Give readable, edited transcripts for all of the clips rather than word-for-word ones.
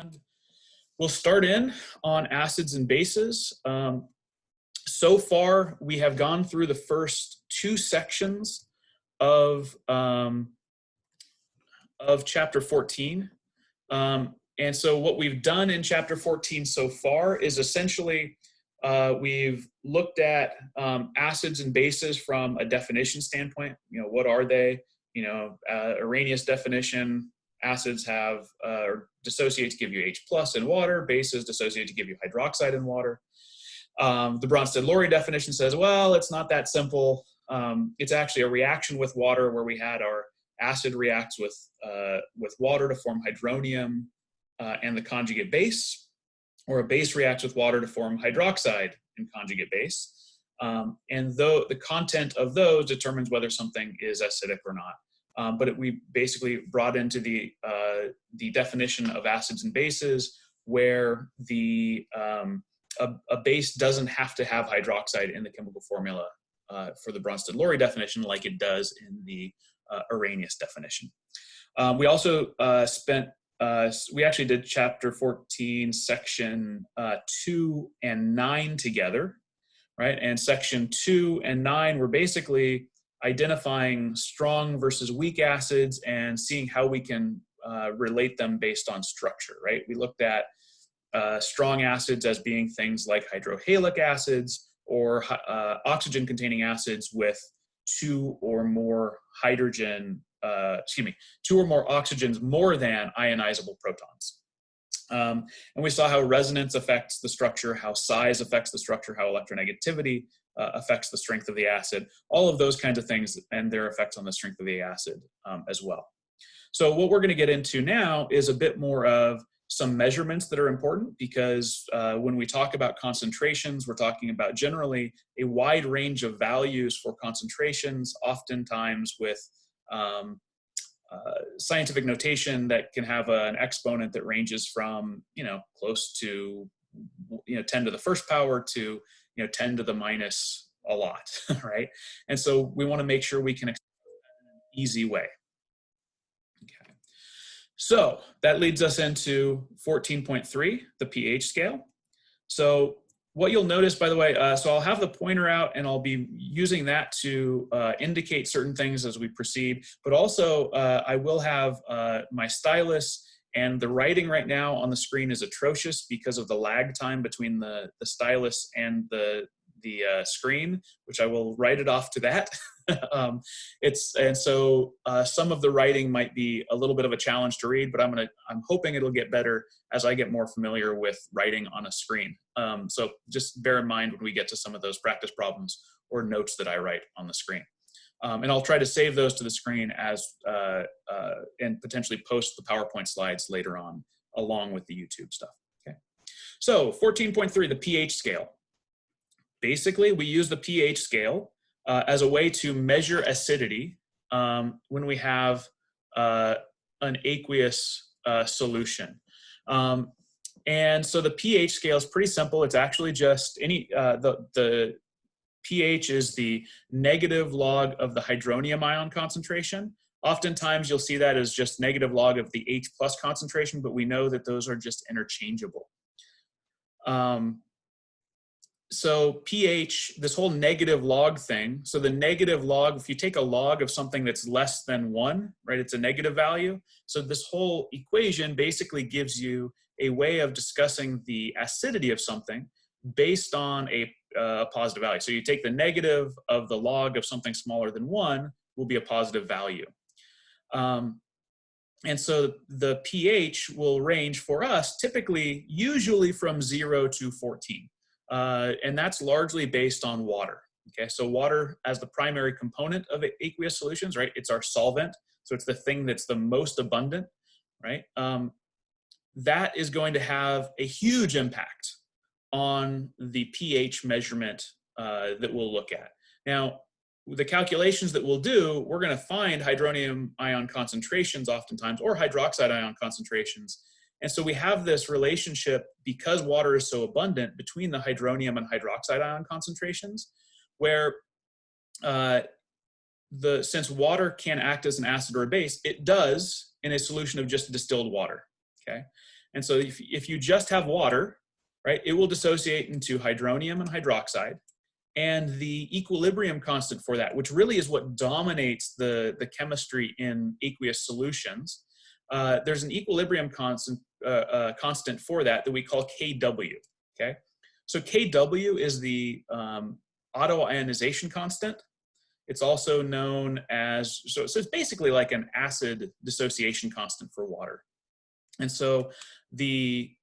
And we'll start in on acids and bases. So far, we have gone through the first two sections of chapter 14. And so what we've done in chapter 14 so far is essentially we've looked at acids and bases from a definition standpoint. You know, what are they? You know, Arrhenius definition, acids have dissociate to give you H plus in water, bases dissociate to give you hydroxide in water. The Bronsted-Lowry definition says, well, it's not that simple. It's actually a reaction with water where we had our acid reacts with water to form hydronium and the conjugate base, or a base reacts with water to form hydroxide and conjugate base. And though the content of those determines whether something is acidic or not. But we basically brought into the definition of acids and bases where a base doesn't have to have hydroxide in the chemical formula for the Bronsted-Lowry definition like it does in the Arrhenius definition. We also we actually did chapter 14, section 2 and 9 together, right? And section 2 and 9 were basically identifying strong versus weak acids and seeing how we can relate them based on structure, right? We looked at strong acids as being things like hydrohalic acids or oxygen-containing acids with two or more oxygens more than ionizable protons. And we saw how resonance affects the structure, how size affects the structure, how electronegativity affects the strength of the acid, all of those kinds of things and their effects on the strength of the acid as well. So what we're going to get into now is a bit more of some measurements that are important because when we talk about concentrations, we're talking about generally a wide range of values for concentrations, oftentimes with scientific notation that can have an exponent that ranges from, close to, 10 to the first power to, 10 to the minus a lot, right? And so we want to make sure we can express that in an easy way. Okay. So that leads us into 14.3, the pH scale. So what you'll notice, by the way, so I'll have the pointer out and I'll be using that to indicate certain things as we proceed, but also I will have my stylus, and the writing right now on the screen is atrocious because of the lag time between the stylus and the screen, which I will write it off to that. So some of the writing might be a little bit of a challenge to read, but I'm hoping it'll get better as I get more familiar with writing on a screen. So just bear in mind when we get to some of those practice problems or notes that I write on the screen. And I'll try to save those to the screen and potentially post the PowerPoint slides later on along with the YouTube stuff. Okay. So 14.3, the pH scale. Basically, we use the pH scale as a way to measure acidity when we have an aqueous solution. And so the pH scale is pretty simple. It's actually just the pH is the negative log of the hydronium ion concentration. Oftentimes you'll see that as just negative log of the H plus concentration, but we know that those are just interchangeable. So pH, this whole negative log thing, so the negative log, if you take a log of something that's less than 1, right, it's a negative value. So this whole equation basically gives you a way of discussing the acidity of something based on a positive value. So you take the negative of the log of something smaller than 1 will be a positive value. And so the pH will range for us typically, usually from 0 to 14. And that's largely based on water. Okay, so water as the primary component of aqueous solutions, right? It's our solvent, so it's the thing that's the most abundant, right? That is going to have a huge impact on the pH measurement that we'll look at. Now, the calculations that we'll do, we're going to find hydronium ion concentrations oftentimes, or hydroxide ion concentrations. And so we have this relationship, because water is so abundant, between the hydronium and hydroxide ion concentrations, where since water can act as an acid or a base, it does in a solution of just distilled water, okay? And so if you just have water, right, it will dissociate into hydronium and hydroxide. And the equilibrium constant for that, which really is what dominates the chemistry in aqueous solutions, there's an equilibrium constant for that we call Kw, okay? So Kw is the autoionization constant. It's also known as, so it's basically like an acid dissociation constant for water. And so the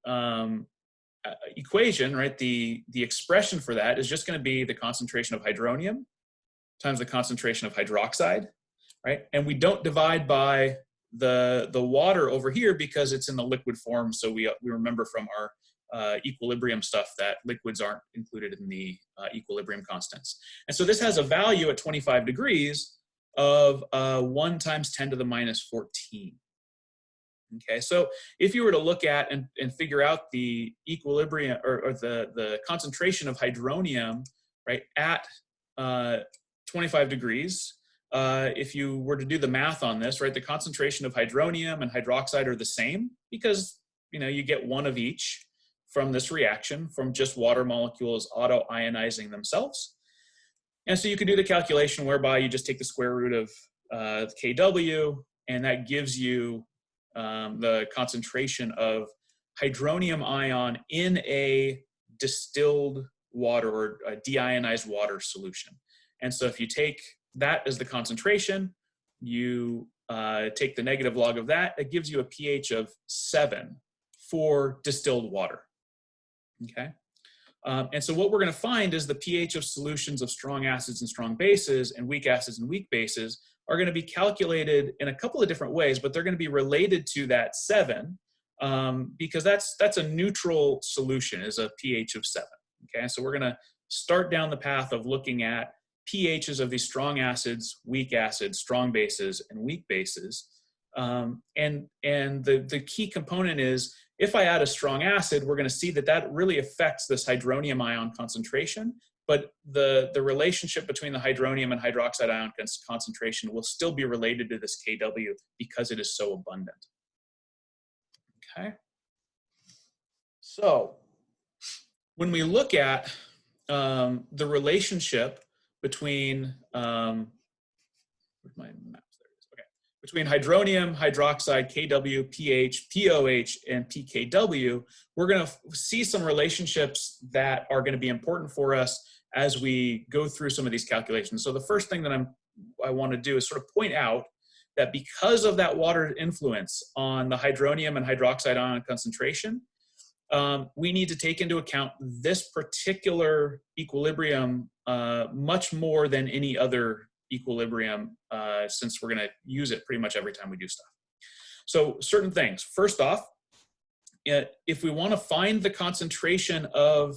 equation, right, the expression for that is just going to be the concentration of hydronium times the concentration of hydroxide, right? And we don't divide by the water over here because it's in the liquid form. So we remember from our equilibrium stuff that liquids aren't included in the equilibrium constants. And so this has a value at 25 degrees of 1 times 10 to the minus 14. Okay, so if you were to look at and figure out the equilibrium or the concentration of hydronium, right, at 25 degrees, if you were to do the math on this, right, the concentration of hydronium and hydroxide are the same because, you know, you get one of each from this reaction from just water molecules auto-ionizing themselves. And so you could do the calculation whereby you just take the square root of Kw, and that gives you the concentration of hydronium ion in a distilled water or a deionized water solution. And so if you take that as the concentration, you take the negative log of that, it gives you a pH of 7 for distilled water. Okay. And so what we're going to find is the pH of solutions of strong acids and strong bases and weak acids and weak bases are going to be calculated in a couple of different ways, but they're going to be related to that 7 because that's a neutral solution, is a pH of 7. Okay, so we're going to start down the path of looking at pHs of these strong acids, strong bases, and weak bases. And the key component is, if I add a strong acid, we're going to see that that really affects this hydronium ion concentration, but the relationship between the hydronium and hydroxide ion concentration will still be related to this Kw because it is so abundant. Okay. So when we look at the relationship between, where's my map? Between hydronium, hydroxide, Kw, pH, POH, and pKw, we're going to see some relationships that are going to be important for us as we go through some of these calculations. So the first thing that I want to do is sort of point out that because of that water influence on the hydronium and hydroxide ion concentration, we need to take into account this particular equilibrium much more than any other equilibrium, since we're going to use it pretty much every time we do stuff. So certain things. First off, if we want to find the concentration of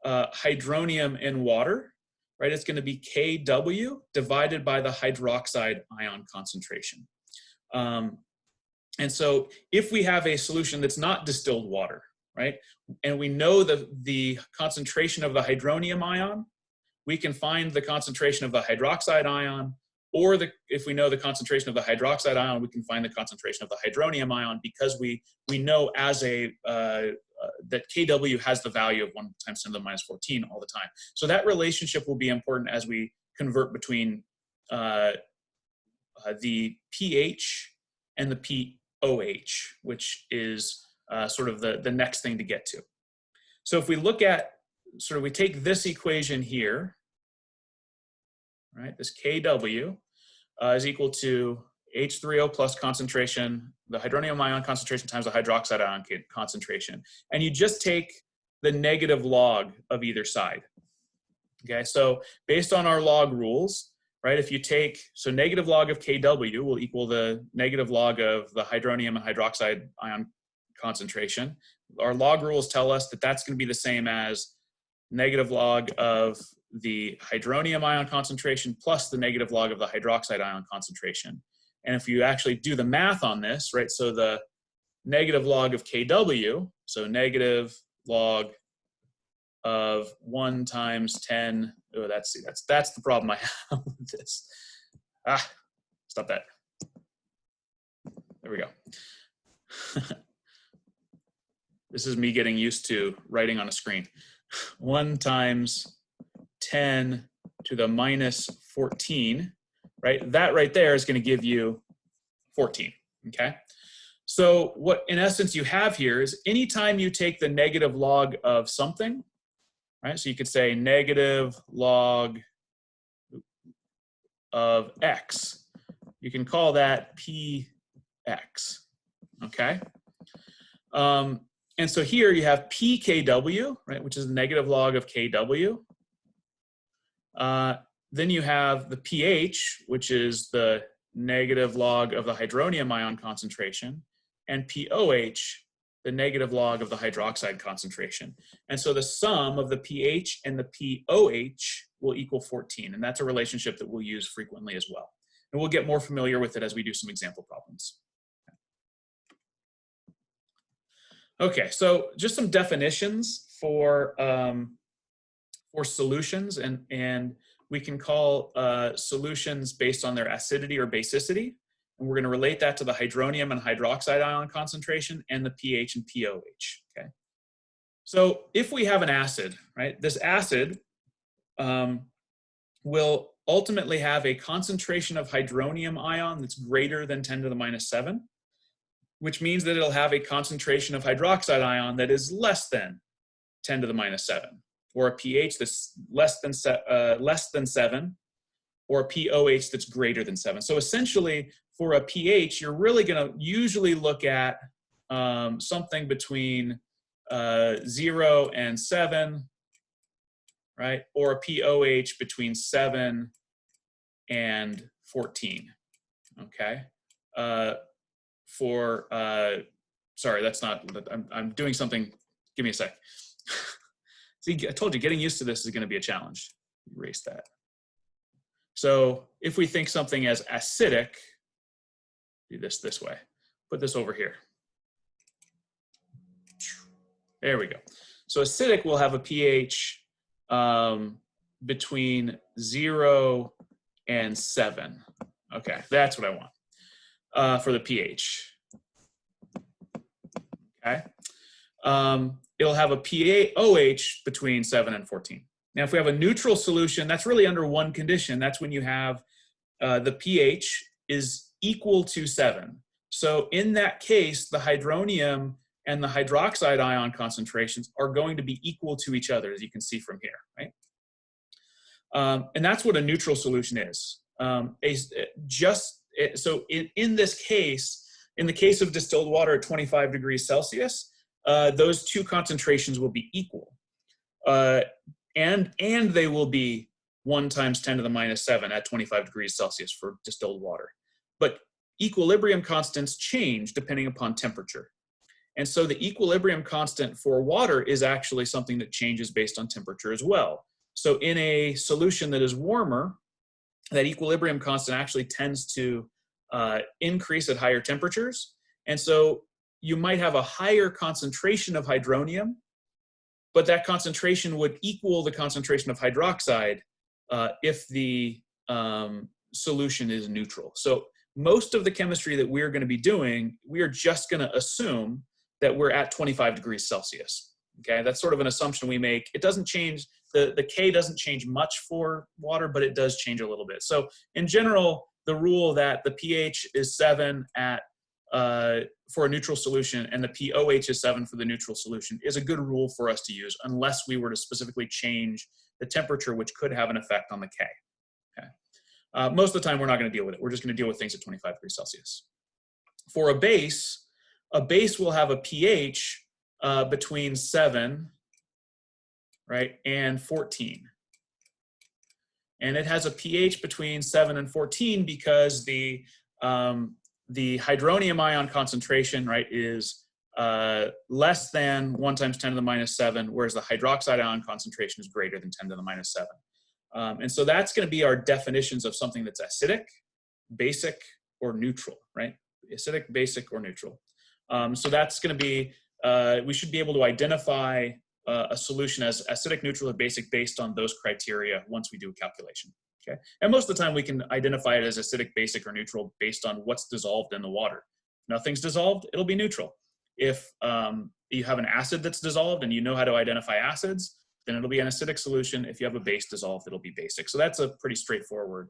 hydronium in water, right, it's going to be Kw divided by the hydroxide ion concentration. And so if we have a solution that's not distilled water, right, and we know the concentration of the hydronium ion, we can find the concentration of the hydroxide ion, or if we know the concentration of the hydroxide ion, we can find the concentration of the hydronium ion, because we know as that Kw has the value of 1 times 10 to the minus 14 all the time. So that relationship will be important as we convert between the pH and the POH, which is sort of the next thing to get to. So if we look at, we take this equation here, right? This Kw is equal to H3O plus concentration, the hydronium ion concentration times the hydroxide ion concentration. And you just take the negative log of either side. Okay, so based on our log rules, right, if you take, so negative log of Kw will equal the negative log of the hydronium and hydroxide ion concentration. Our log rules tell us that that's going to be the same as negative log of the hydronium ion concentration plus the negative log of the hydroxide ion concentration. And if you actually do the math on this, right, so the negative log of Kw, so negative log of 1 times 10, oh, that's the problem I have with this. Stop that. There we go. This is me getting used to writing on a screen. 1 times 10 to the minus 14, right? That right there is going to give you 14, okay? So what in essence you have here is anytime you take the negative log of something, right? So you could say negative log of x. You can call that px, okay? And so here you have pkw, right, which is the negative log of kw. Then you have the pH, which is the negative log of the hydronium ion concentration, and pOH, the negative log of the hydroxide concentration. And so the sum of the pH and the pOH will equal 14, and that's a relationship that we'll use frequently as well. And we'll get more familiar with it as we do some example problems. Okay, so just some definitions for solutions, and we can call solutions based on their acidity or basicity. And we're going to relate that to the hydronium and hydroxide ion concentration and the pH and pOH, okay? So if we have an acid, right, this acid will ultimately have a concentration of hydronium ion that's greater than 10 to the minus 7, which means that it'll have a concentration of hydroxide ion that is less than 10 to the minus 7, or a pH that's less than 7, or a pOH that's greater than 7. So essentially, for a pH, you're really going to usually look at something between 0 and 7, right? Or a pOH between 7 and 14, okay? Sorry, that's not, I'm doing something, give me a sec. See, I told you, getting used to this is going to be a challenge. Erase that. So if we think something as acidic, do this way. Put this over here. There we go. So acidic will have a pH between 0 and 7. Okay, that's what I want for the pH. Okay. It'll have a pOH between 7 and 14. Now, if we have a neutral solution, that's really under one condition. That's when you have the pH is equal to 7. So in that case, the hydronium and the hydroxide ion concentrations are going to be equal to each other, as you can see from here, right? And that's what a neutral solution is. So in this case, in the case of distilled water at 25 degrees Celsius, those two concentrations will be equal. And they will be 1 times 10 to the minus 7 at 25 degrees Celsius for distilled water. But equilibrium constants change depending upon temperature. And so the equilibrium constant for water is actually something that changes based on temperature as well. So in a solution that is warmer, that equilibrium constant actually tends to increase at higher temperatures. And so you might have a higher concentration of hydronium, but that concentration would equal the concentration of hydroxide if the solution is neutral. So most of the chemistry that we're going to be doing, we are just going to assume that we're at 25 degrees Celsius. Okay, that's sort of an assumption we make. It doesn't change, the K doesn't change much for water, but it does change a little bit. So in general, the rule that the pH is 7 for a neutral solution and the pOH is 7 for the neutral solution is a good rule for us to use unless we were to specifically change the temperature, which could have an effect on the K. Okay. Most of the time, we're not going to deal with it. We're just going to deal with things at 25 degrees Celsius. For a base will have a pH between 7, right, and 14. And it has a pH between 7 and 14 because the hydronium ion concentration, right, is less than 1 times 10 to the minus 7, whereas the hydroxide ion concentration is greater than 10 to the minus 7. And so that's going to be our definitions of something that's acidic, basic, or neutral, right? Acidic, basic, or neutral. So that's going to be, we should be able to identify a solution as acidic, neutral, or basic based on those criteria once we do a calculation. Okay, and most of the time we can identify it as acidic, basic, or neutral based on what's dissolved in the water. If nothing's dissolved, it'll be neutral. If you have an acid that's dissolved and you know how to identify acids, then it'll be an acidic solution. If you have a base dissolved, it'll be basic. So that's a pretty straightforward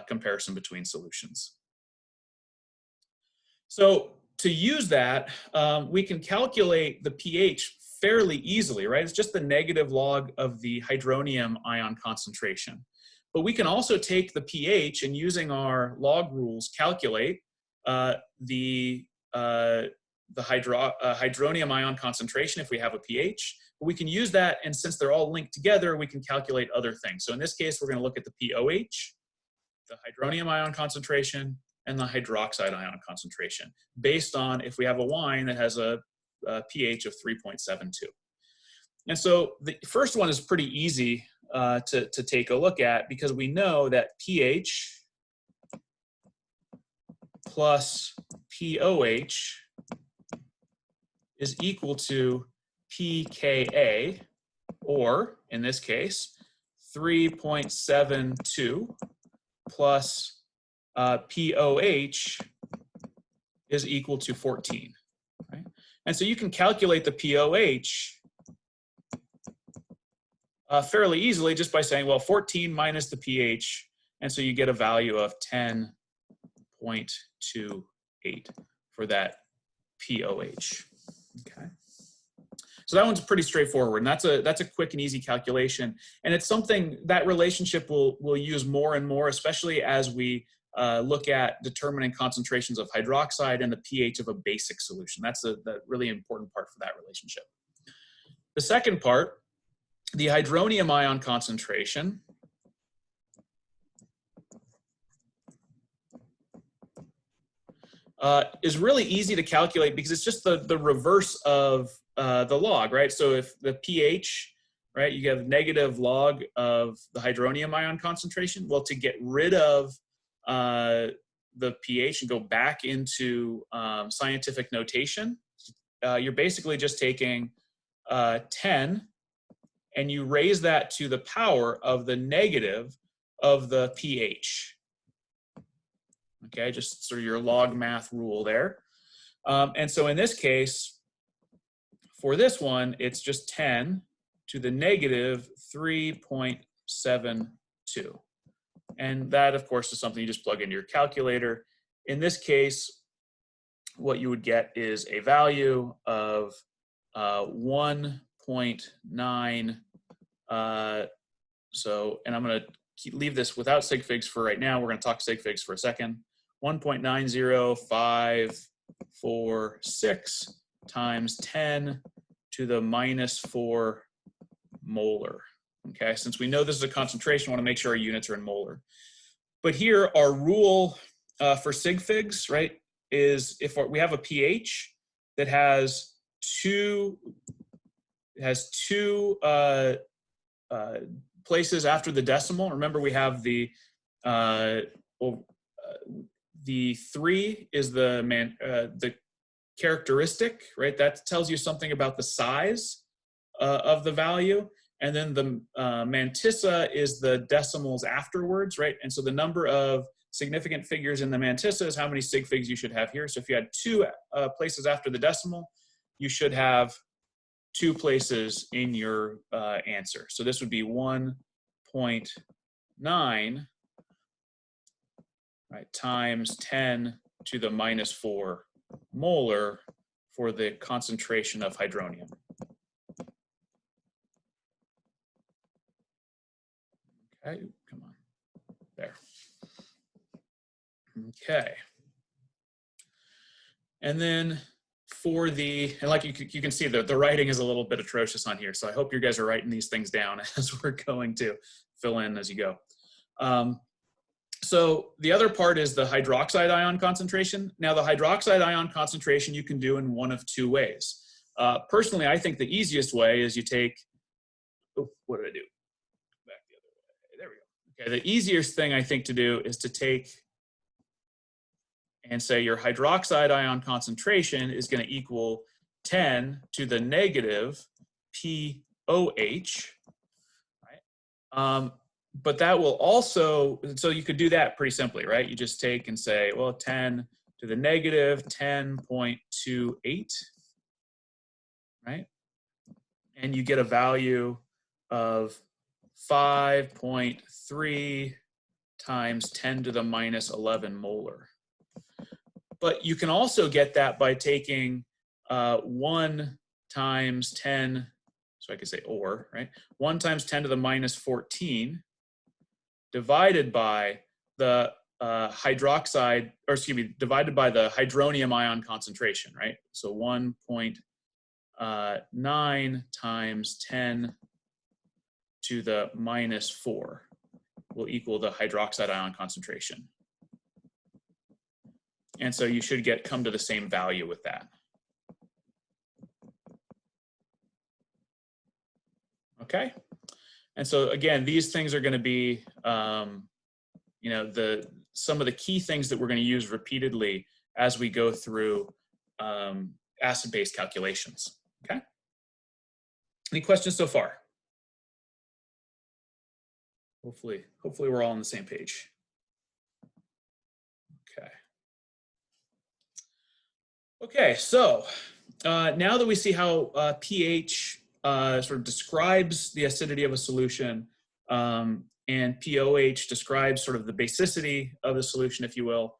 comparison between solutions. So to use that, we can calculate the pH fairly easily, right? It's just the negative log of the hydronium ion concentration. But we can also take the pH and, using our log rules, calculate the hydronium ion concentration if we have a pH. But we can use that, and since they're all linked together, we can calculate other things. So in this case, we're going to look at the POH, the hydronium ion concentration, and the hydroxide ion concentration, based on if we have a wine that has a pH of 3.72. And so the first one is pretty easy to take a look at, because we know that pH plus POH is equal to pKa, or in this case, 3.72 plus POH is equal to 14. Right? And so you can calculate the POH fairly easily just by saying, well, 14 minus the pH, and so you get a value of 10.28 for that POH. Okay. So that one's pretty straightforward, and that's a quick and easy calculation, and it's something that relationship we'll use more and more, especially as we look at determining concentrations of hydroxide and the pH of a basic solution. That's the really important part for that relationship. The second part, the hydronium ion concentration, is really easy to calculate because it's just the reverse of the log, right? So if the pH, right, you have negative log of the hydronium ion concentration. Well, to get rid of the pH and go back into scientific notation, you're basically just taking 10 and you raise that to the power of the negative of the pH. Okay, just sort of your log math rule there. And so in this case, for this one, it's just 10 to the negative 3.72. And that, of course, is something you just plug into your calculator. In this case, what you would get is a value of 1.9. And I'm going to leave this without sig figs for right now. We're going to talk sig figs for a second. 1.90546 times 10 to the minus 4 molar. Okay, since we know this is a concentration, I want to make sure our units are in molar. But here, our rule for sig figs, right, is if we have a pH that has two places after the decimal. Remember, we have the 3 is the characteristic, right? That tells you something about the size of the value. And then the mantissa is the decimals afterwards, right? And so the number of significant figures in the mantissa is how many sig figs you should have here. So if you had 2 places after the decimal, you should have 2 places in your answer. So this would be 1.9, right, times 10 to the minus 4 molar for the concentration of hydronium. Okay, come on, there. Okay. And then for and like you can see, the writing is a little bit atrocious on here, so I hope you guys are writing these things down as we're going to fill in as you go. So the other part is the hydroxide ion concentration. Now, the hydroxide ion concentration you can do in one of 2 ways. Personally, I think the easiest way is you take, what did I do? Back the other way. There we go. Okay, the easiest thing I think to do is to take and say your hydroxide ion concentration is going to equal 10 to the negative POH, right? But that will also, so you could do that pretty simply, right? You just take and say, well, 10 to the negative 10.28, right? And you get a value of 5.3 times 10 to the minus 11 molar. But you can also get that by taking 1 times 10, so I could say or, right? 1 times 10 to the minus 14 divided by the hydroxide, or excuse me, divided by the hydronium ion concentration, right? So 1.9 times 10 to the minus 4 will equal the hydroxide ion concentration. And so you should come to the same value with that. Okay. And so again, these things are going to be, you know, some of the key things that we're going to use repeatedly as we go through acid-base calculations. Okay. Any questions so far? Hopefully we're all on the same page. Okay. Okay, so now that we see how pH sort of describes the acidity of a solution, and pOH describes sort of the basicity of the solution, if you will,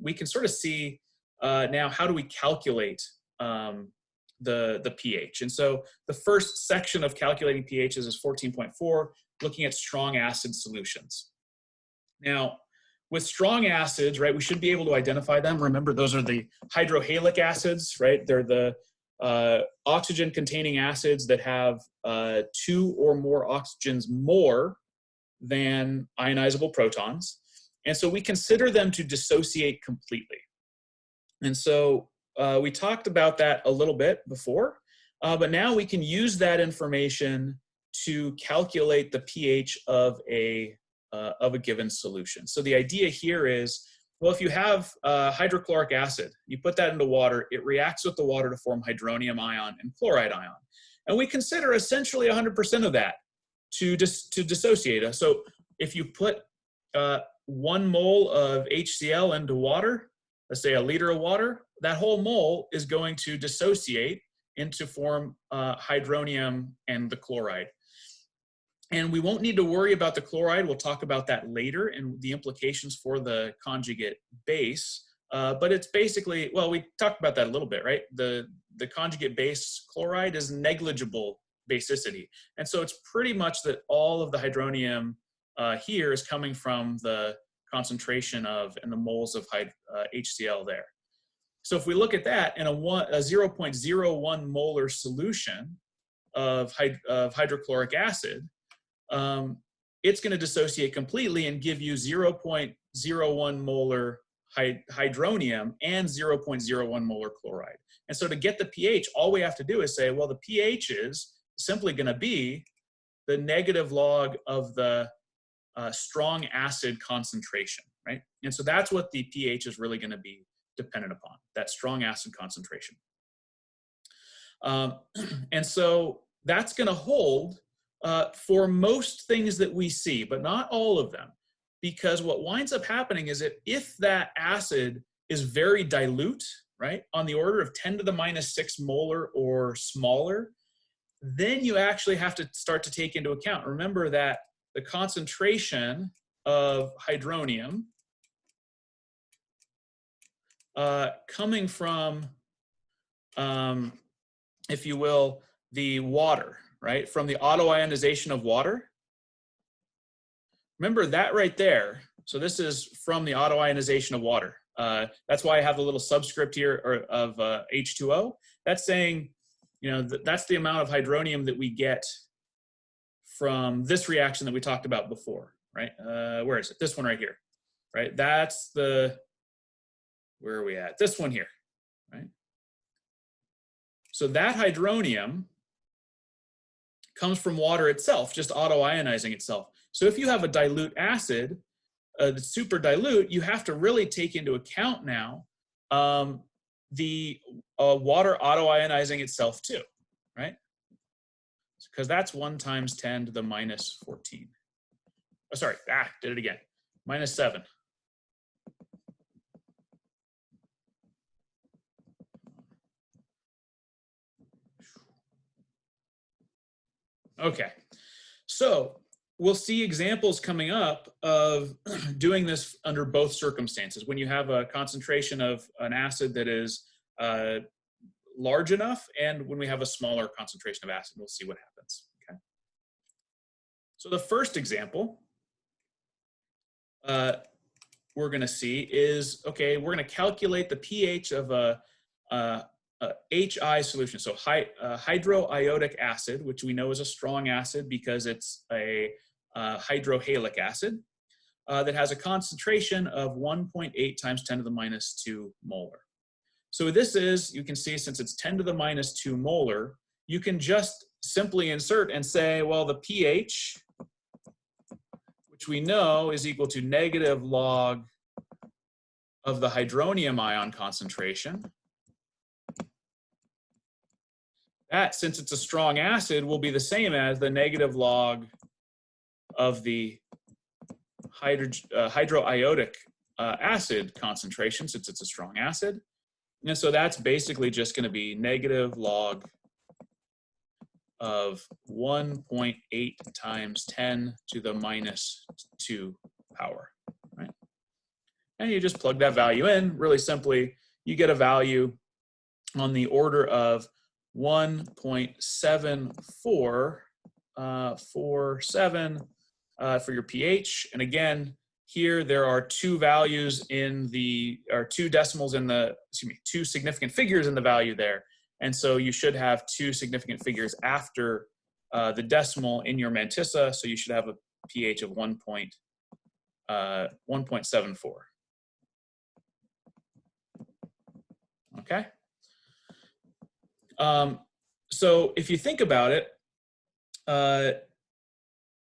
we can sort of see now how do we calculate the pH. And so the first section of calculating pHs is 14.4, looking at strong acid solutions. Now, with strong acids, right, we should be able to identify them. Remember, those are the hydrohalic acids, right? They're the oxygen-containing acids that have 2 or more oxygens more than ionizable protons. And so we consider them to dissociate completely. And so we talked about that a little bit before, but now we can use that information to calculate the pH of a given solution. So the idea here is, well, if you have hydrochloric acid, you put that into water, it reacts with the water to form hydronium ion and chloride ion. And we consider essentially 100% of that to dissociate. So if you put 1 mole of HCl into water, let's say a liter of water, that whole mole is going to dissociate into form hydronium and the chloride. And we won't need to worry about the chloride. We'll talk about that later and the implications for the conjugate base. But it's basically, well, we talked about that a little bit, right? The conjugate base chloride is negligible basicity. And so it's pretty much that all of the hydronium here is coming from the concentration of and the moles of HCl there. So if we look at that in a 0.01 molar solution of hydrochloric acid, it's going to dissociate completely and give you 0.01 molar hydronium and 0.01 molar chloride. And so to get the pH, all we have to do is say, well, the pH is simply going to be the negative log of the strong acid concentration, right? And so that's what the pH is really going to be dependent upon, that strong acid concentration. And so that's going to hold for most things that we see, but not all of them, because what winds up happening is that if that acid is very dilute, right, on the order of 10 to the minus 6 molar or smaller, then you actually have to start to take into account. Remember that the concentration of hydronium coming from, if you will, the water, right? From the autoionization of water. Remember that right there. So this is from the autoionization of water. That's why I have the little subscript here of H2O. That's saying, you know, that's the amount of hydronium that we get from this reaction that we talked about before, right? Where is it? This one right here, right? That's the, where are we at? This one here, right? So that hydronium comes from water itself, just autoionizing itself. So if you have a dilute acid that's super dilute, you have to really take into account now the water autoionizing itself too, right? Because that's 1 times 10 to the minus 14. Oh, sorry, did it again. Minus 7. Okay, so we'll see examples coming up of doing this under both circumstances. When you have a concentration of an acid that is large enough, and when we have a smaller concentration of acid, we'll see what happens. Okay. So the first example we're going to see is, okay, we're going to calculate the pH of a HI solution, so hydroiodic acid, which we know is a strong acid because it's a hydrohalic acid that has a concentration of 1.8 times 10 to the minus 2 molar. So this is, you can see, since it's 10 to the minus 2 molar, you can just simply insert and say, well, the pH, which we know is equal to negative log of the hydronium ion concentration. That, since it's a strong acid, will be the same as the negative log of the hydroiodic acid concentration, since it's a strong acid. And so that's basically just going to be negative log of 1.8 times 10 to the minus 2 power, right? And you just plug that value in really simply. You get a value on the order of 1.7447 for your pH. And again, here there are two values in the, or two decimals in the, excuse me, two significant figures in the value there. And so you should have two significant figures after the decimal in your mantissa. So you should have a pH of 1.74. Okay. So if you think about it,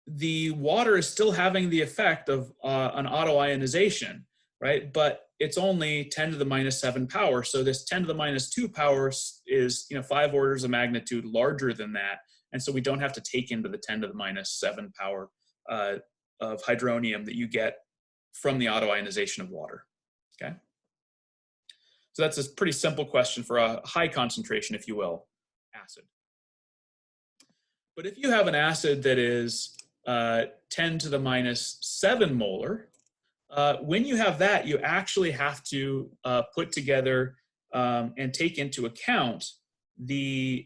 the water is still having the effect of an autoionization, right? But it's only 10 to the minus 7 power. So this 10 to the minus 2 power is, 5 orders of magnitude larger than that. And so we don't have to take into the 10 to the minus 7 power of hydronium that you get from the autoionization of water, okay? So that's a pretty simple question for a high concentration, if you will, acid. But if you have an acid that is 10 to the minus 7 molar, when you have that, you actually have to put together and take into account the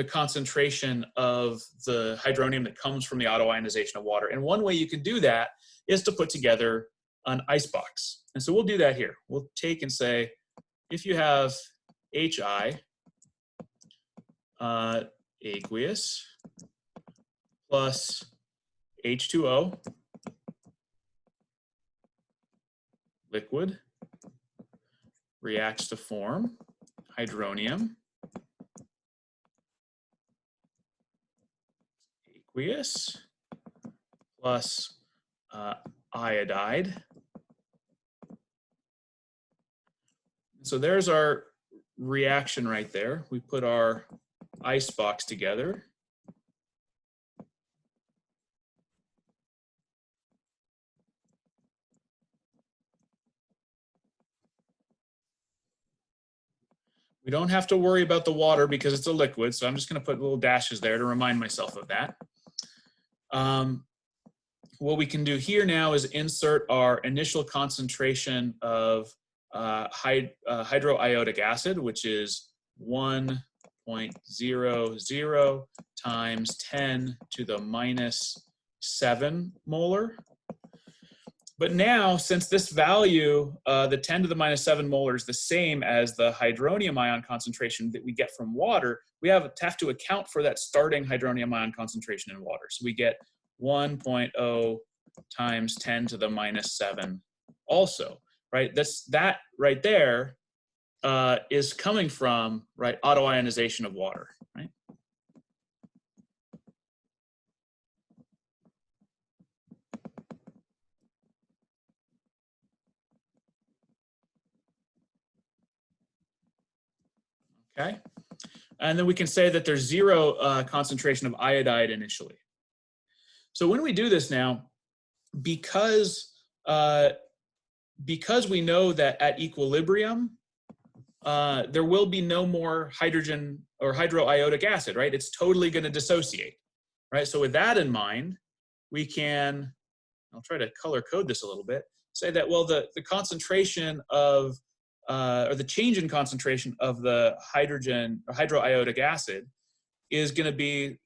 concentration of the hydronium that comes from the autoionization of water. And one way you can do that is to put together an icebox. And so we'll do that here. We'll take and say, if you have HI aqueous plus H2O liquid reacts to form hydronium aqueous plus iodide. So there's our reaction right there. We put our ice box together. We don't have to worry about the water because it's a liquid, so I'm just going to put little dashes there to remind myself of that. What we can do here now is insert our initial concentration of hydroiodic acid, which is 1.00 times 10 to the minus 7 molar. But now, since this value, the 10 to the minus 7 molar, is the same as the hydronium ion concentration that we get from water, we have to account for that starting hydronium ion concentration in water. So we get 1.0 times 10 to the minus 7 also, right? That right there is coming from, right, autoionization of water, right? Okay, and then we can say that there's 0 concentration of iodide initially. So when we do this now, because we know that at equilibrium, there will be no more hydrogen or hydroiodic acid, right? It's totally going to dissociate, right? So with that in mind, we can, I'll try to color code this a little bit, say that, well, the concentration of, or the change in concentration of the hydrogen or hydroiodic acid is going to be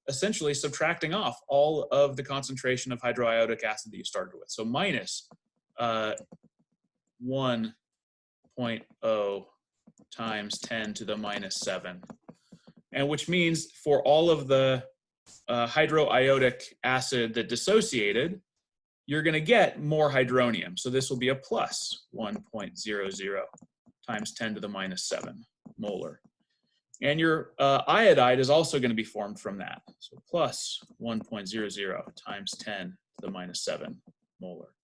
essentially subtracting off all of the concentration of hydroiodic acid that you started with. So minus 1.0 times 10 to the minus 7. And which means for all of the hydroiodic acid that dissociated, you're going to get more hydronium. So this will be a plus 1.00 times 10 to the minus 7 molar. And your iodide is also going to be formed from that. So plus 1.00 times 10 to the minus 7 molar.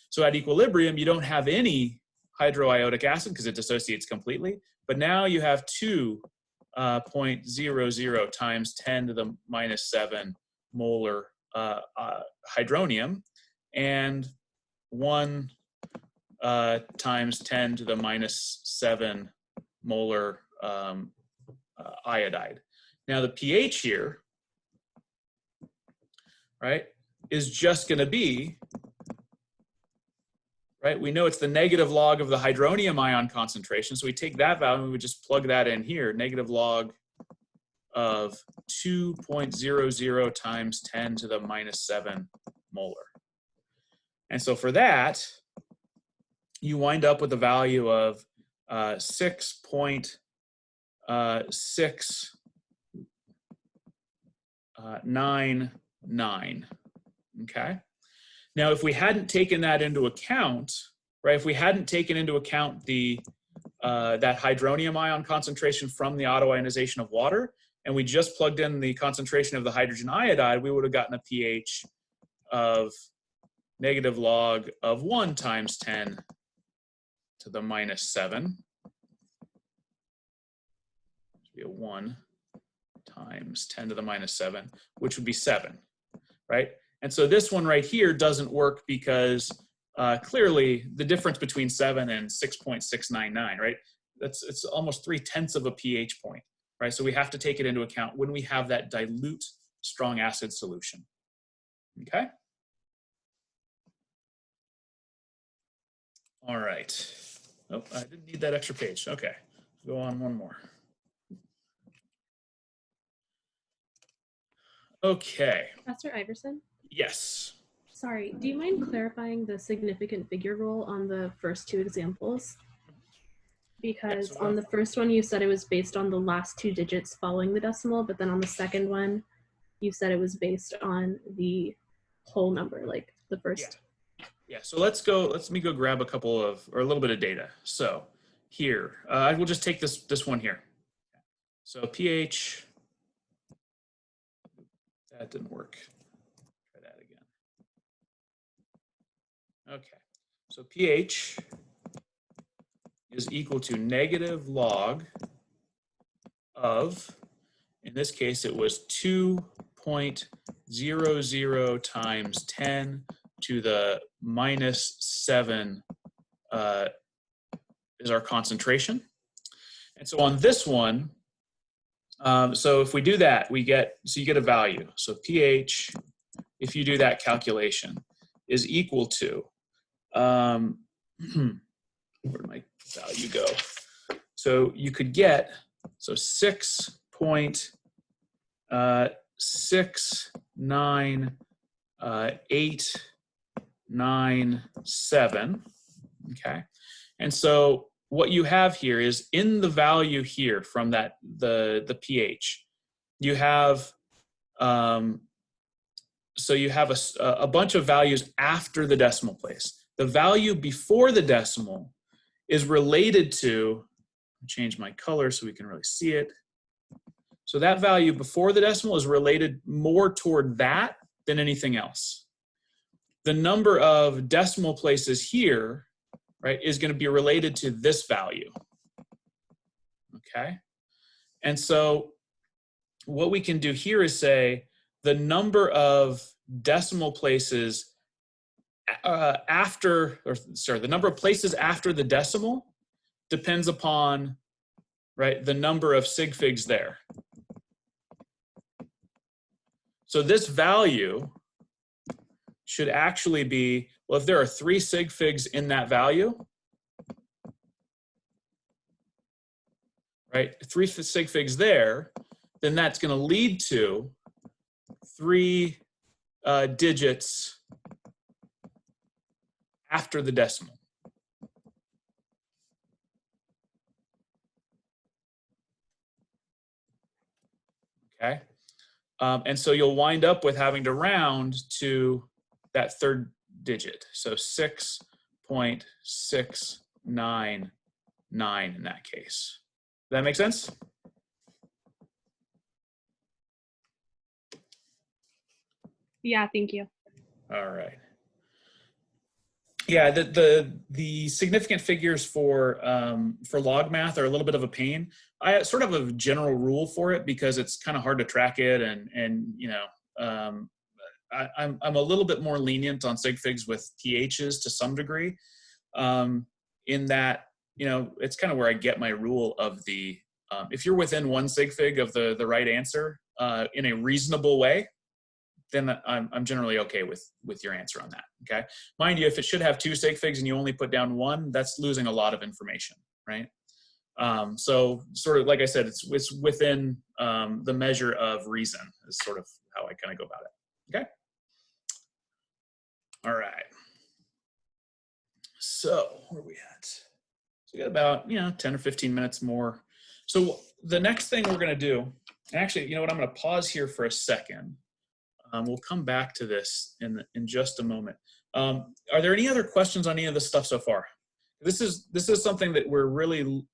So at equilibrium, you don't have any hydroiodic acid because it dissociates completely. But now you have 2.00 times 10 to the minus 7 molar hydronium, and 1 times 10 to the minus 7 molar iodide. Now the pH here, right, is just going to be, right, we know it's the negative log of the hydronium ion concentration, so we take that value and we would just plug that in here, negative log of 2.00 times 10 to the minus 7 molar. And so for that, you wind up with a value of 6.699, okay? Now, if we hadn't taken that into account, right, if we hadn't taken into account the that hydronium ion concentration from the autoionization of water, and we just plugged in the concentration of the hydrogen iodide, we would have gotten a pH of negative log of 1 times 10 to the minus 7. Be a 1 times 10 to the minus 7, which would be 7, right? And so this one right here doesn't work because clearly the difference between 7 and 6.699, right? It's almost 3/10 of a pH point, right? So we have to take it into account when we have that dilute strong acid solution, okay? All right. Oh, I didn't need that extra page. Okay, go on one more. Okay. Professor Iverson? Yes. Sorry, do you mind clarifying the significant figure rule on the first two examples? Because yes, on the first one, you said it was based on the last 2 digits following the decimal, but then on the second one, you said it was based on the whole number, like the first. Yeah, so let me go grab a couple of, or a little bit of data. So here, I will just take this one here. So pH, that didn't work. Try that again. Okay, so pH is equal to negative log of, in this case, it was 2.00 times 10 to the minus 7 is our concentration. And so on this one, so if we do that, you get a value. So pH, if you do that calculation, is equal to, where did my value go? So you could get, so 6.69897, okay? And so what you have here is in the value here from that, the pH, you have, so you have a bunch of values after the decimal place. The value before the decimal is related to, change my color so we can really see it. So that value before the decimal is related more toward that than anything else. The number of decimal places here, right, is going to be related to this value, okay? And so what we can do here is say the number of decimal places the number of places after the decimal depends upon, right, the number of sig figs there. So this value should actually be, well, if there are 3 sig figs in that value, right, 3 sig figs there, then that's going to lead to 3 digits after the decimal. Okay, and so you'll wind up with having to round to that 3rd digit, so 6.699 in that case. Does that make sense? Yeah, thank you. All right. Yeah, the significant figures for log math are a little bit of a pain. I sort of have a general rule for it because it's kind of hard to track it, and you know, I'm a little bit more lenient on sig figs with PHs to some degree, in that, you know, it's kind of where I get my rule of the if you're within 1 sig fig of the right answer in a reasonable way, then I'm generally okay with your answer on that. Okay, mind you, if it should have 2 sig figs and you only put down 1, that's losing a lot of information, right? So sort of like I said, it's within the measure of reason is sort of how I kind of go about it. Okay. All right. So where are we at? So we got about 10 or 15 minutes more. So the next thing we're going to do, actually, you know what? I'm going to pause here for a second. We'll come back to this in just a moment. Are there any other questions on any of this stuff so far? This is something that we're really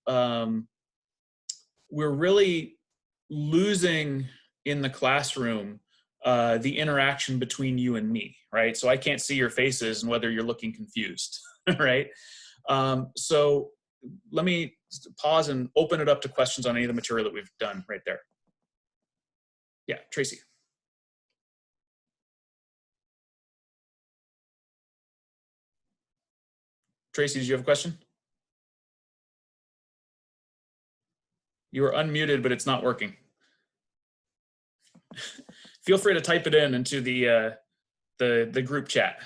losing in the classroom, the interaction between you and me, right? So I can't see your faces and whether you're looking confused, right? So let me pause and open it up to questions on any of the material that we've done right there. Yeah, Tracy. Tracy, did you have a question? You are unmuted, but it's not working. Feel free to type it into the group chat.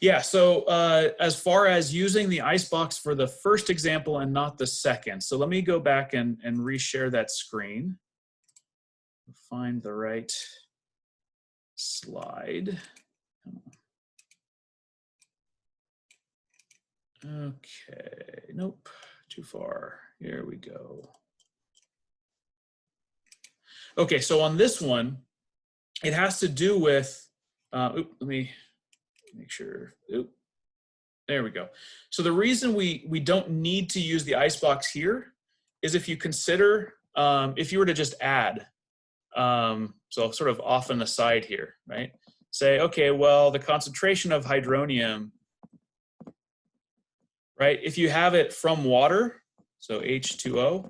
Yeah, so as far as using the icebox for the first example and not the second. So let me go back and reshare that screen. Find the right slide. Okay, nope, too far. Here we go. Okay, so on this one, it has to do with, let me make sure, there we go. So the reason we don't need to use the icebox here is if you consider, if you were to just add, so sort of off on the side here, right? Say, okay, well, the concentration of hydronium, right? If you have it from water, so H2O,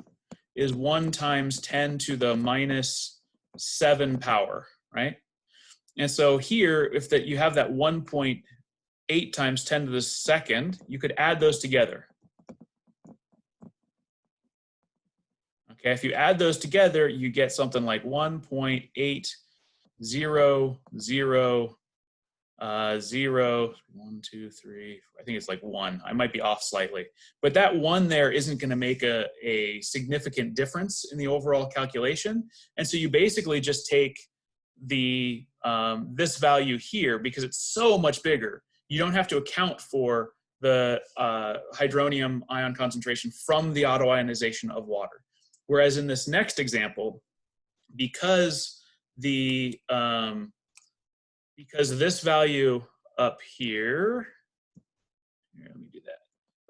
is 1 × 10⁻⁷ power, right? And so here, if that you have that 1.8 × 10⁻², you could add those together. Okay, if you add those together, you get something like 1.800 1, 2, 3, I think it's like 1. I might be off slightly, but that 1 there isn't going to make a significant difference in the overall calculation. And so you basically just take the this value here, because it's so much bigger. You don't have to account for the hydronium ion concentration from the autoionization of water. Whereas in this next example, because the because this value up here, let me do that,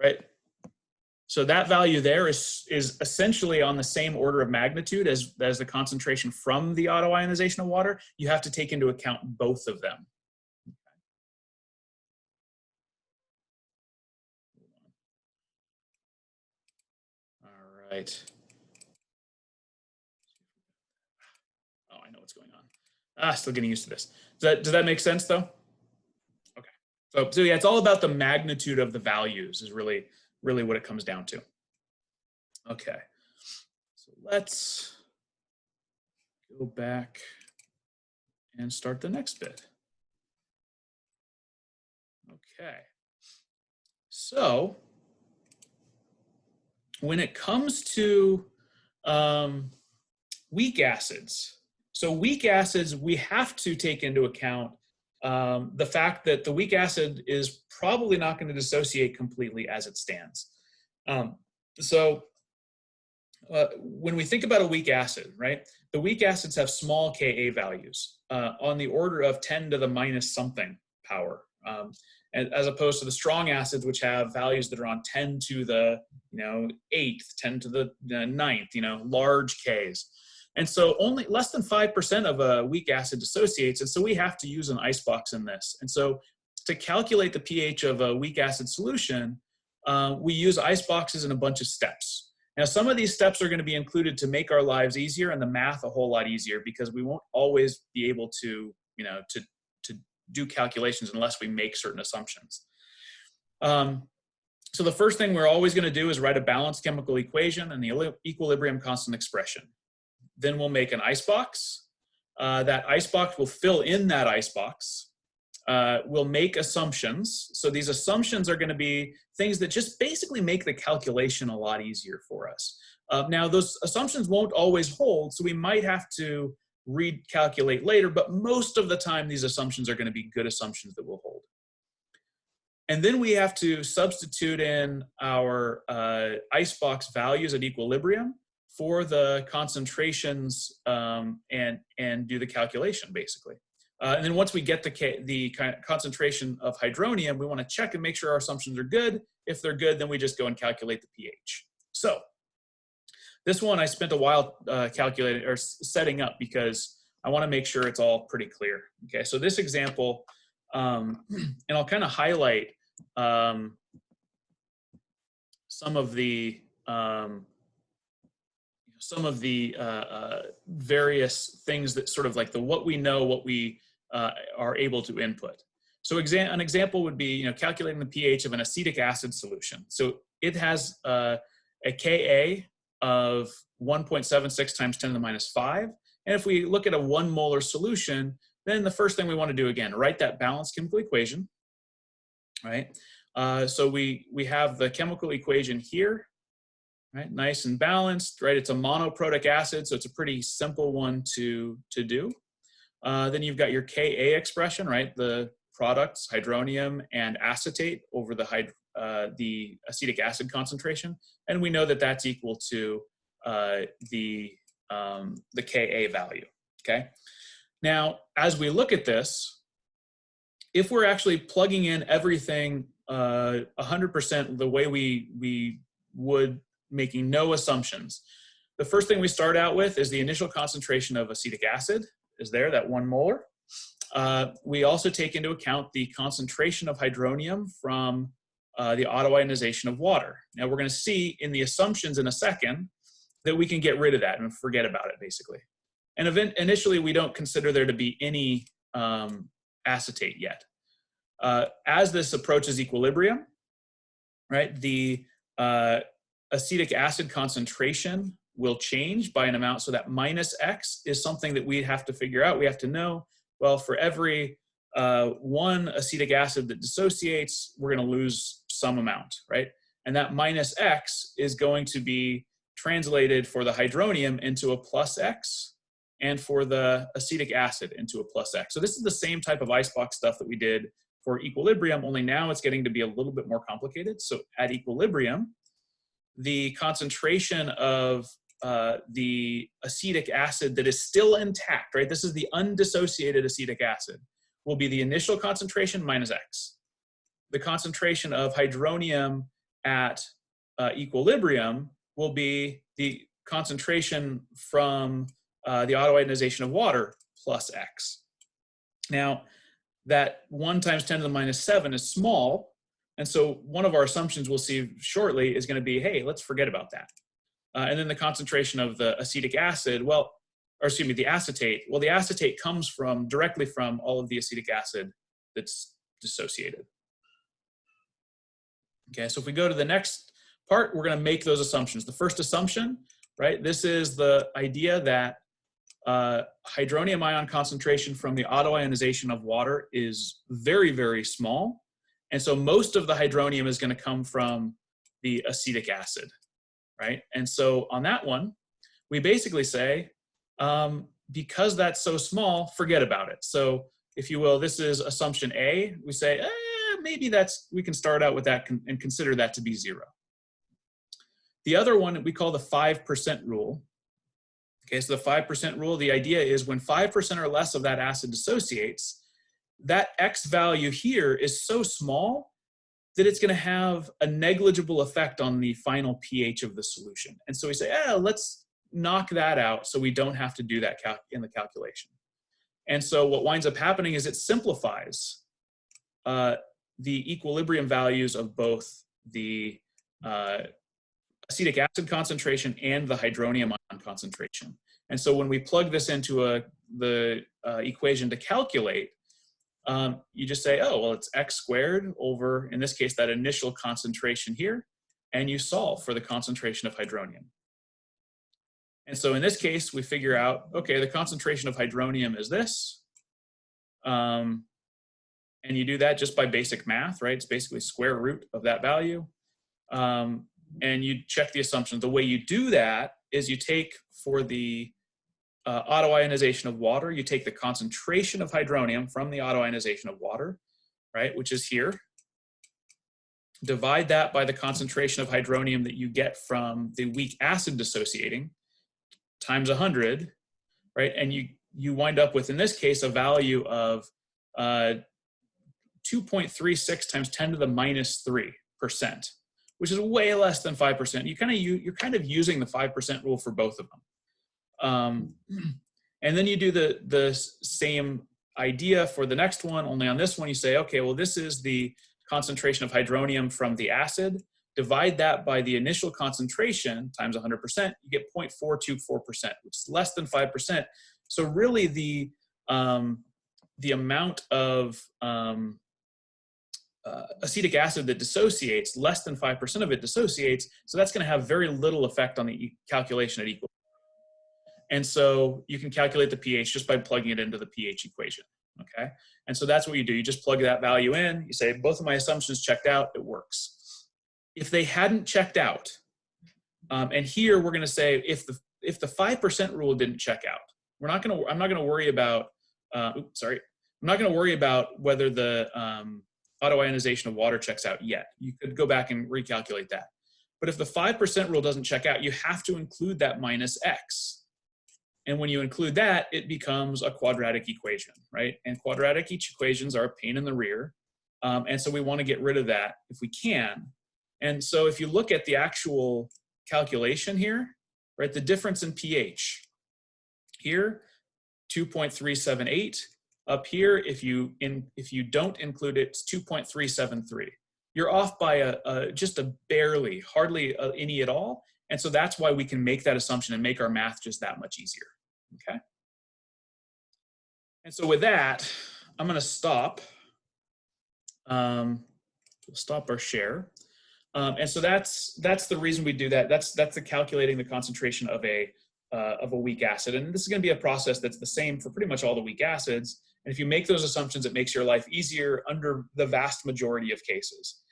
right? So that value there is essentially on the same order of magnitude as the concentration from the autoionization of water. You have to take into account both of them. right. Oh, I know what's going on. Still getting used to this. Does that make sense though? Okay. So yeah, it's all about the magnitude of the values is really what it comes down to. Okay. So let's go back and start the next bit. Okay. So when it comes to weak acids, so weak acids, we have to take into account the fact that the weak acid is probably not going to dissociate completely as it stands. When we think about a weak acid, right, the weak acids have small Ka values on the order of 10 to the minus something power, as opposed to the strong acids, which have values that are on 10 to the 8th, 10 to the 9th, large Ks. And so only less than 5% of a weak acid dissociates, and so we have to use an icebox in this. And so to calculate the pH of a weak acid solution, we use iceboxes in a bunch of steps. Now, some of these steps are going to be included to make our lives easier and the math a whole lot easier, because we won't always be able to, to do calculations unless we make certain assumptions. So the first thing we're always going to do is write a balanced chemical equation and the equilibrium constant expression. Then we'll make an icebox. That icebox will fill in that icebox. We'll make assumptions. So these assumptions are going to be things that just basically make the calculation a lot easier for us. Now, those assumptions won't always hold, so we might have to recalculate later, but most of the time these assumptions are going to be good assumptions that will hold. And then we have to substitute in our icebox values at equilibrium for the concentrations and do the calculation, basically. And then once we get the concentration of hydronium, we want to check and make sure our assumptions are good. If they're good, then we just go and calculate the pH. So this one I spent a while calculating or setting up because I want to make sure it's all pretty clear. Okay, so this example, and I'll kind of highlight some of the various things that sort of like the what we know, what we are able to input. So an example would be, calculating the pH of an acetic acid solution. So it has a Ka of 1.76 times 10 to the minus 5. And if we look at a 1 molar solution, then the first thing we want to do, again, write that balanced chemical equation, right? So we have the chemical equation here, right? Nice and balanced, right? It's a monoprotic acid, so it's a pretty simple one to do. Then you've got your Ka expression, right? The products, hydronium and acetate over the acetic acid concentration. And we know that that's equal to the Ka value, okay? Now, as we look at this, if we're actually plugging in everything 100% the way we would, making no assumptions, the first thing we start out with is the initial concentration of acetic acid is there, that 1 molar. We also take into account the concentration of hydronium from the autoionization of water. Now we're going to see in the assumptions in a second that we can get rid of that and forget about it, basically. And initially, we don't consider there to be any acetate yet. As this approaches equilibrium, right, the acetic acid concentration will change by an amount. So that minus X is something that we have to figure out. We have to know, well, for every 1 acetic acid that dissociates, we're going to lose some amount, right? And that minus X is going to be translated for the hydronium into a plus X and for the acetic acid into a plus X. So this is the same type of icebox stuff that we did for equilibrium, only now it's getting to be a little bit more complicated. So at equilibrium, the concentration of the acetic acid that is still intact, right? This is the undissociated acetic acid, will be the initial concentration minus X. The concentration of hydronium at equilibrium will be the concentration from the autoionization of water plus X. Now, that 1 times 10 to the minus 7 is small, and so one of our assumptions we'll see shortly is going to be, hey, let's forget about that. and then the concentration of the acetic acid, well, or excuse me, the acetate. Well, the acetate comes from directly from all of the acetic acid that's dissociated. Okay, so if we go to the next part, we're going to make those assumptions. The first assumption, right? This is the idea that hydronium ion concentration from the autoionization of water is very, very small. And so most of the hydronium is going to come from the acetic acid, right? And so on that one, we basically say, because that's so small, forget about it. So if you will, this is assumption A. We say, maybe we can start out with that and consider that to be 0. The other one we call the 5% rule. Okay, so the 5% rule, the idea is when 5% or less of that acid dissociates, that X value here is so small that it's going to have a negligible effect on the final pH of the solution. And so we say, let's knock that out so we don't have to do that in the calculation. And so what winds up happening is it simplifies the equilibrium values of both the acetic acid concentration and the hydronium ion concentration. And so when we plug this into the equation to calculate, you just say, oh, well, it's X squared over, in this case, that initial concentration here, and you solve for the concentration of hydronium. And so in this case, we figure out, okay, the concentration of hydronium is this. And you do that just by basic math, right? It's basically square root of that value. And you check the assumptions. The way you do that is you take, for the autoionization of water, you take the concentration of hydronium from the autoionization of water, right, which is here. Divide that by the concentration of hydronium that you get from the weak acid dissociating, times 100, right? And you wind up with, in this case, a value of 2.36 times 10 to the minus 3%, which is way less than 5%. You're kind of using the 5% rule for both of them. And then you do the same idea for the next one, only on this one you say, okay, well, this is the concentration of hydronium from the acid. Divide that by the initial concentration times 100%, you get 0.424%, which is less than 5%. So really the amount of acetic acid that dissociates, less than 5% of it dissociates, so that's going to have very little effect on the calculation at equilibrium. And so you can calculate the pH just by plugging it into the pH equation, okay? And so that's what you do. You just plug that value in. You say, both of my assumptions checked out, it works. If they hadn't checked out, and here we're going to say if the 5% rule didn't check out, I'm not going to worry about I'm not going to worry about whether the autoionization of water checks out yet. You could go back and recalculate that. But if the 5% rule doesn't check out, you have to include that minus X. And when you include that, it becomes a quadratic equation, right? And quadratic equations are a pain in the rear. And so we want to get rid of that if we can. And so if you look at the actual calculation here, right, the difference in pH here, 2.378. Up here, if you don't include it, it's 2.373. You're off by just a barely, hardly any at all. And so that's why we can make that assumption and make our math just that much easier, okay? And so with that, I'm gonna stop. We'll stop our share. And so that's the reason we do that. That's the calculating the concentration of a weak acid. And this is gonna be a process that's the same for pretty much all the weak acids. And if you make those assumptions, it makes your life easier under the vast majority of cases.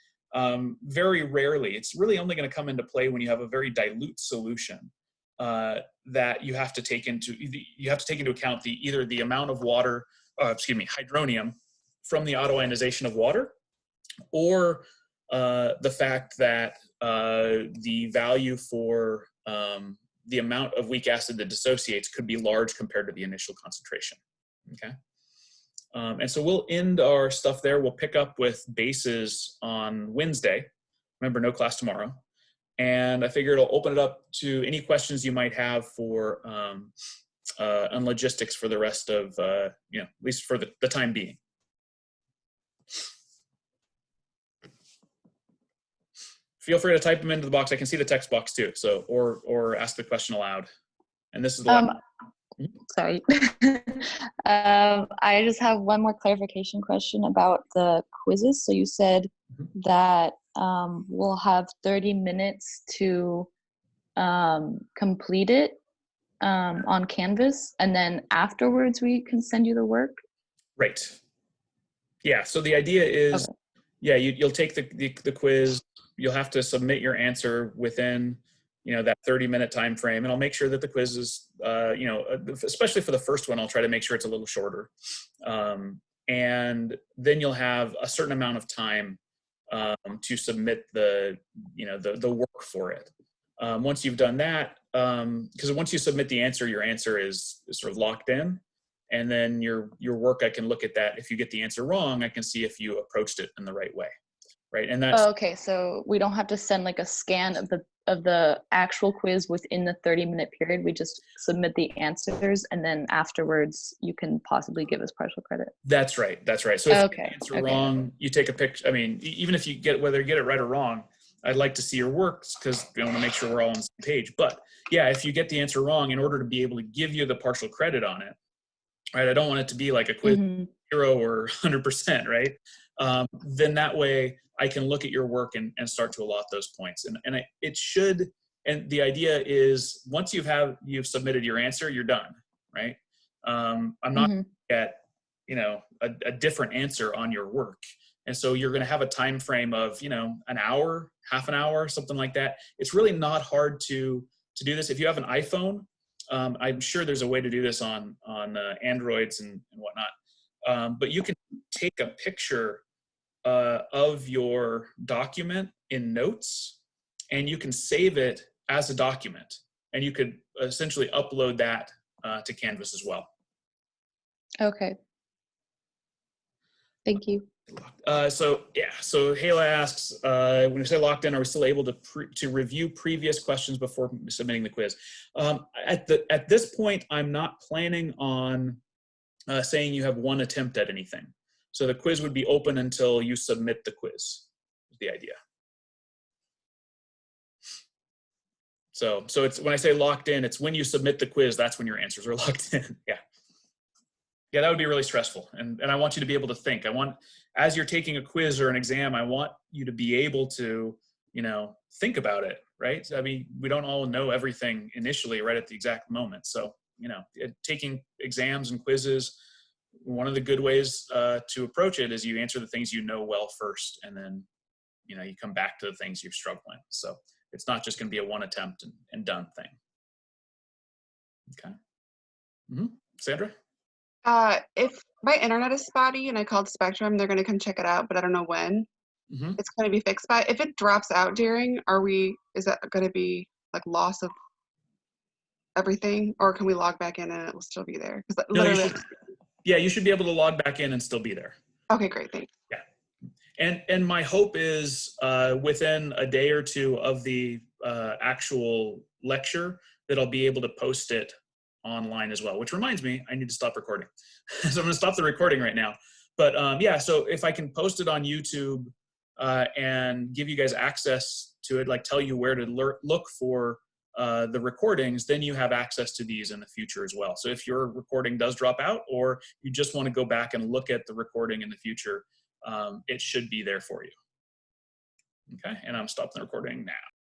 Very rarely, it's really only going to come into play when you have a very dilute solution that you have to take into account either the amount of water, hydronium from the autoionization of water, or the fact that the value for the amount of weak acid that dissociates could be large compared to the initial concentration. Okay. And so we'll end our stuff there. We'll pick up with bases on Wednesday. Remember, no class tomorrow. And I figured I'll open it up to any questions you might have for on logistics for the rest of, at least for the time being. feel free to type them into the box. I can see the text box too. So, or ask the question aloud. And this is the last. Sorry. I just have one more clarification question about the quizzes. So you said that we'll have 30 minutes to complete it on Canvas, and then afterwards we can send you the work? Right. Yeah, so the idea is, okay. Yeah, you'll take the quiz, you'll have to submit your answer within that 30-minute time frame, and I'll make sure that the quiz is, especially for the first one, I'll try to make sure it's a little shorter. And then you'll have a certain amount of time to submit the work for it. Once you've done that, because once you submit the answer, your answer is sort of locked in, and then your work, I can look at that. If you get the answer wrong, I can see if you approached it in the right way, right? And that's okay. So we don't have to send like a scan of the actual quiz within the 30-minute period. We just submit the answers, and then afterwards you can possibly give us partial credit. That's right. That's right. So if you get the answer wrong, you take a picture. I mean, even if you whether you get it right or wrong, I'd like to see your work because I want to make sure we're all on the same page. But yeah, if you get the answer wrong, in order to be able to give you the partial credit on it, right? I don't want it to be like a quiz 0 or 100%, right? Then that way I can look at your work and start to allot those points. And it should, and the idea is once you've submitted your answer, you're done, right? I'm not going to get, a different answer on your work. And so you're going to have a time frame of, an hour, half an hour, something like that. It's really not hard to do this. If you have an iPhone, I'm sure there's a way to do this on Androids and whatnot. But you can take a picture of your document in Notes, and you can save it as a document, and you could essentially upload that to Canvas as well. Okay. Thank you. So Hayla asks, when you say locked in, are we still able to review previous questions before submitting the quiz? At this point, I'm not planning on saying you have one attempt at anything. So the quiz would be open until you submit the quiz, is the idea. So it's when I say locked in, it's when you submit the quiz, that's when your answers are locked in. Yeah, that would be really stressful. And I want you to be able to think. As you're taking a quiz or an exam, I want you to be able to, think about it, right? I mean, we don't all know everything initially right at the exact moment. So, taking exams and quizzes, one of the good ways to approach it is you answer the things you know well first, and then, you come back to the things you're struggling. So it's not just going to be a one attempt and done thing. Okay. Sandra? If my internet is spotty and I called Spectrum, they're going to come check it out, but I don't know when it's going to be fixed by. If it drops out during, is that going to be like loss of everything, or can we log back in and it will still be there? You should be able to log back in and still be there. Okay, great, thanks. Yeah, and my hope is within a day or two of the actual lecture that I'll be able to post it online as well, which reminds me, I need to stop recording. So I'm going to stop the recording right now. But so if I can post it on YouTube and give you guys access to it, like tell you where to look for the recordings, then you have access to these in the future as well. So if your recording does drop out, or you just want to go back and look at the recording in the future, it should be there for you. Okay, and I'm stopping the recording now.